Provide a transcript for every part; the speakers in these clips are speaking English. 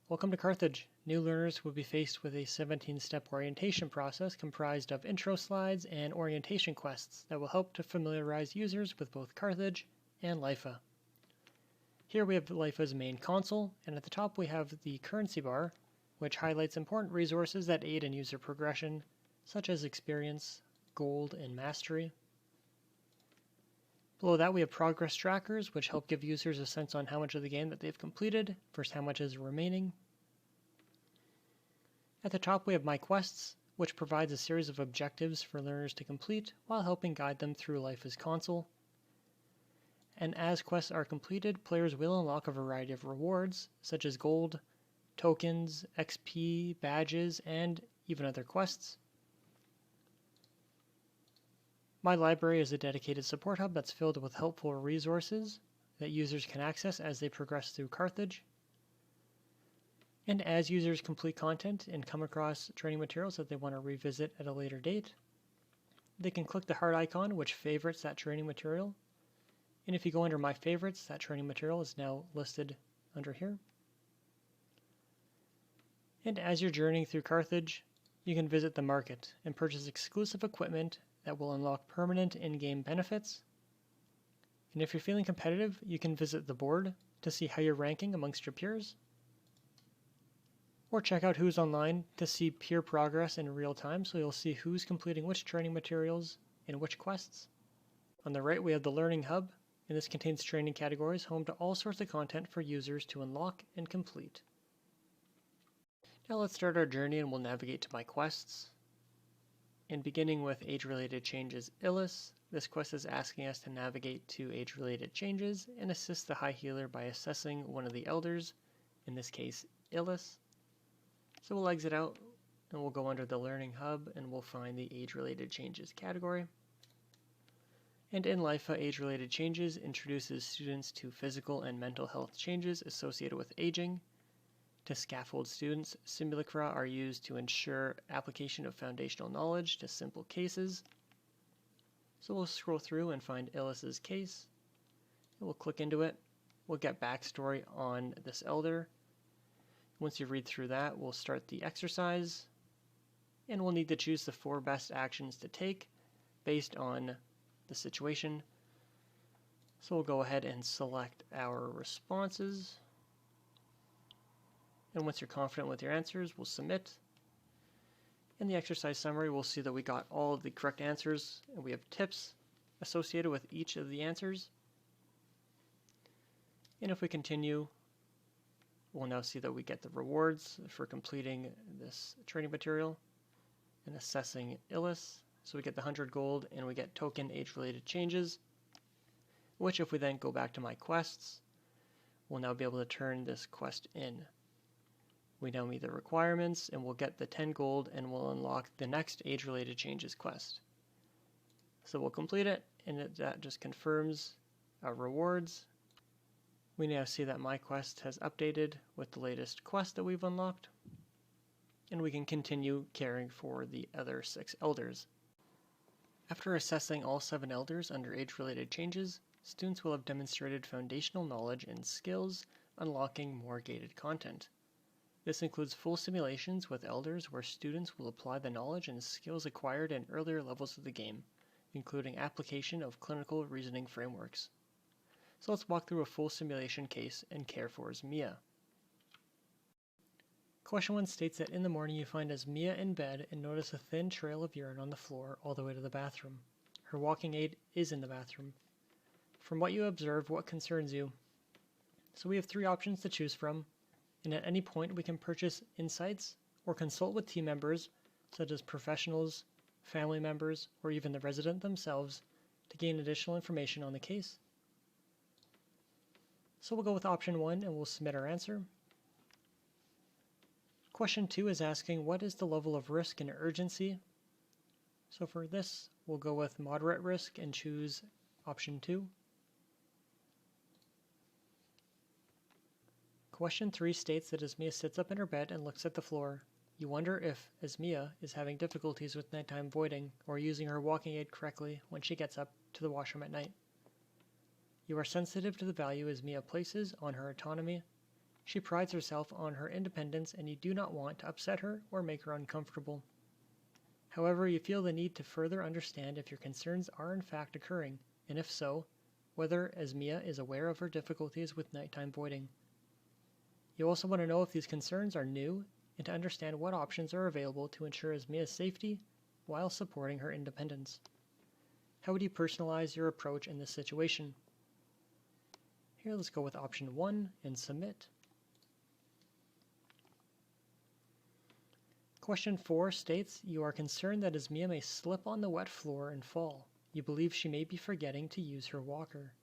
Welcome to Carthage. New learners will be faced with a 17-step orientation process comprised of intro slides and orientation quests that will help to familiarize users with both Carthage and LIPHA. Here we have LIPHA's main console, and at the top we have the currency bar, which highlights important resources that aid in user progression, such as experience, gold, and mastery. Below that we have progress trackers, which help give users a sense on how much of the game that they've completed versus how much is remaining. At the top we have My Quests, which provides a series of objectives for learners to complete while helping guide them through LIPHA's console. And as quests are completed, players will unlock a variety of rewards, such as gold, tokens, XP, badges, and even other quests. My Library is a dedicated support hub that's filled with helpful resources that users can access as they progress through Carthage. And as users complete content and come across training materials that they want to revisit at a later date, they can click the heart icon, which favorites that training material. And if you go under My Favorites, that training material is now listed under here. And as you're journeying through Carthage, you can visit the market and purchase exclusive equipment that will unlock permanent in-game benefits. And if you're feeling competitive, you can visit the board to see how you're ranking amongst your peers. Or check out who's online to see peer progress in real time, so you'll see who's completing which training materials and which quests. On the right we have the Learning Hub, and this contains training categories home to all sorts of content for users to unlock and complete. Now let's start our journey and we'll navigate to My Quests. And beginning with Age-Related Changes Illus, this quest is asking us to navigate to age-related changes and assist the High Healer by assessing one of the elders, in this case Illus. So we'll exit out and we'll go under the Learning Hub and we'll find the Age-Related Changes category. And in LIPHA, Age-Related Changes introduces students to physical and mental health changes associated with aging. To scaffold students, simulacra are used to ensure application of foundational knowledge to simple cases. So we'll scroll through and find Illus's case. And we'll click into it. We'll get backstory on this elder. Once you read through that, we'll start the exercise. And we'll need to choose the 4 best actions to take based on the situation. So we'll go ahead and select our responses. And once you're confident with your answers, we'll submit. In the exercise summary, we'll see that we got all of the correct answers, and we have tips associated with each of the answers. And if we continue, we'll now see that we get the rewards for completing this training material and assessing Illus. So we get the 100 gold and we get token age-related changes, which if we then go back to My Quests, we'll now be able to turn this quest in. We now meet the requirements and we'll get the 10 gold and we'll unlock the next age-related changes quest. So we'll complete it and that just confirms our rewards. We now see that My Quest has updated with the latest quest that we've unlocked. And we can continue caring for the other 6 elders. After assessing all 7 elders under age-related changes, students will have demonstrated foundational knowledge and skills, unlocking more gated content. This includes full simulations with elders where students will apply the knowledge and skills acquired in earlier levels of the game, including application of clinical reasoning frameworks. So let's walk through a full simulation case and care for Esmia. Question 1 states that in the morning you find Esmia in bed and notice a thin trail of urine on the floor all the way to the bathroom. Her walking aid is in the bathroom. From what you observe, what concerns you? So we have 3 options to choose from. And at any point we can purchase insights or consult with team members such as professionals, family members, or even the resident themselves to gain additional information on the case. So we'll go with option 1 and we'll submit our answer. Question 2 is asking what is the level of risk and urgency? So for this we'll go with moderate risk and choose option 2. Question 3 states that Esmia sits up in her bed and looks at the floor. You wonder if Esmia is having difficulties with nighttime voiding or using her walking aid correctly when she gets up to the washroom at night. You are sensitive to the value Esmia places on her autonomy She prides herself on her independence and you do not want to upset her or make her uncomfortable. However, you feel the need to further understand if your concerns are in fact occurring, and if so, whether Esmia is aware of her difficulties with nighttime voiding. You also want to know if these concerns are new and to understand what options are available to ensure Esmia's safety while supporting her independence. How would you personalize your approach in this situation? Here, let's go with option 1 and submit. Question 4 states, you are concerned that Esmia may slip on the wet floor and fall. You believe she may be forgetting to use her walker.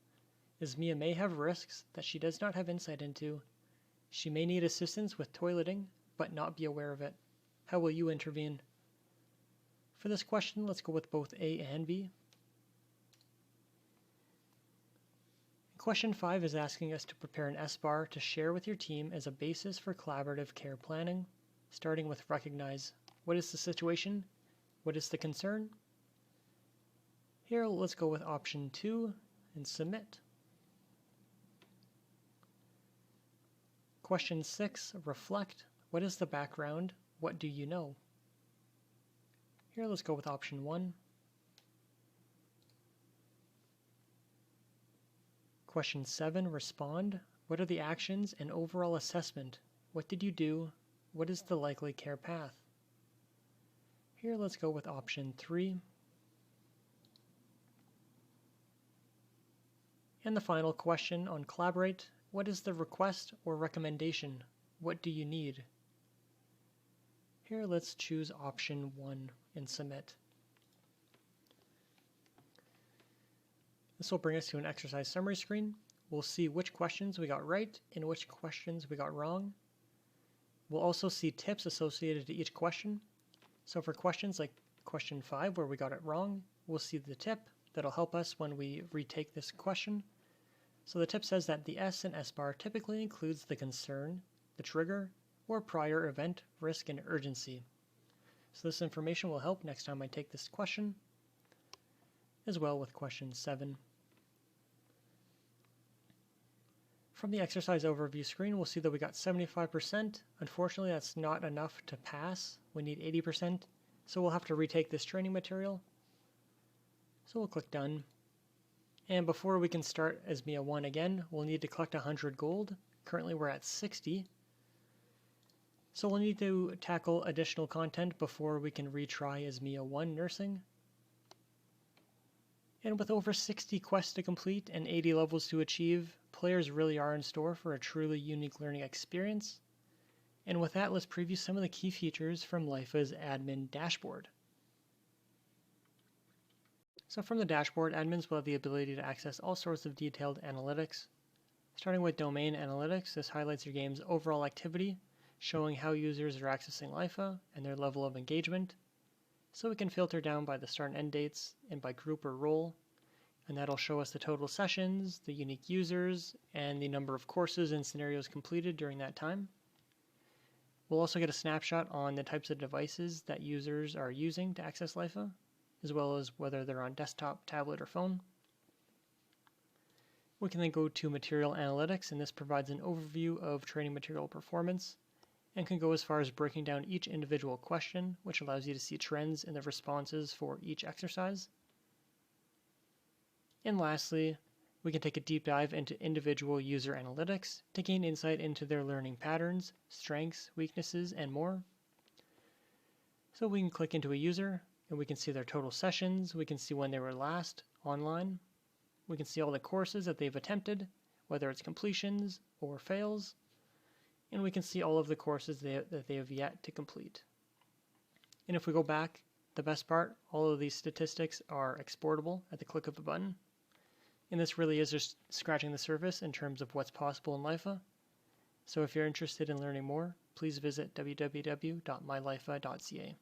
Esmia may have risks that she does not have insight into. She may need assistance with toileting, but not be aware of it. How will you intervene? For this question, let's go with both A and B. Question 5 is asking us to prepare an SBAR to share with your team as a basis for collaborative care planning, starting with recognize. What is the situation? What is the concern? Here, let's go with option 2 and submit. Question 6, reflect. What is the background? What do you know? Here, let's go with option 1. Question 7, respond. What are the actions and overall assessment? What did you do? What is the likely care path? Here, let's go with option 3. And the final question on collaborate. What is the request or recommendation? What do you need? Here, let's choose option 1 and submit. This will bring us to an exercise summary screen. We'll see which questions we got right and which questions we got wrong. We'll also see tips associated to each question. So for questions like question 5 where we got it wrong, we'll see the tip that'll help us when we retake this question. So the tip says that the S in SBAR typically includes the concern, the trigger, or prior event, risk, and urgency. So this information will help next time I take this question, as well with question 7. From the exercise overview screen, we'll see that we got 75%. Unfortunately, that's not enough to pass. We need 80%, so we'll have to retake this training material. So we'll click Done. And before we can start Esmia 1 again, we'll need to collect 100 gold. Currently we're at 60. So we'll need to tackle additional content before we can retry Esmia 1 nursing. And with over 60 quests to complete and 80 levels to achieve, players really are in store for a truly unique learning experience. And with that, let's preview some of the key features from LIPHA's admin dashboard. So from the dashboard, admins will have the ability to access all sorts of detailed analytics. Starting with domain analytics, this highlights your game's overall activity, showing how users are accessing LIPHA and their level of engagement. So we can filter down by the start and end dates and by group or role, and that'll show us the total sessions, the unique users, and the number of courses and scenarios completed during that time. We'll also get a snapshot on the types of devices that users are using to access LIPHA, as well as whether they're on desktop, tablet, or phone. We can then go to Material Analytics, and this provides an overview of training material performance, and can go as far as breaking down each individual question, which allows you to see trends in the responses for each exercise. And lastly, we can take a deep dive into individual user analytics to gain insight into their learning patterns, strengths, weaknesses, and more. So we can click into a user, and we can see their total sessions, we can see when they were last online, we can see all the courses that they've attempted, whether it's completions or fails, and we can see all of the courses that they have yet to complete. And if we go back, the best part, all of these statistics are exportable at the click of a button. And this really is just scratching the surface in terms of what's possible in LIPHA. So if you're interested in learning more, please visit www.mylipha.ca.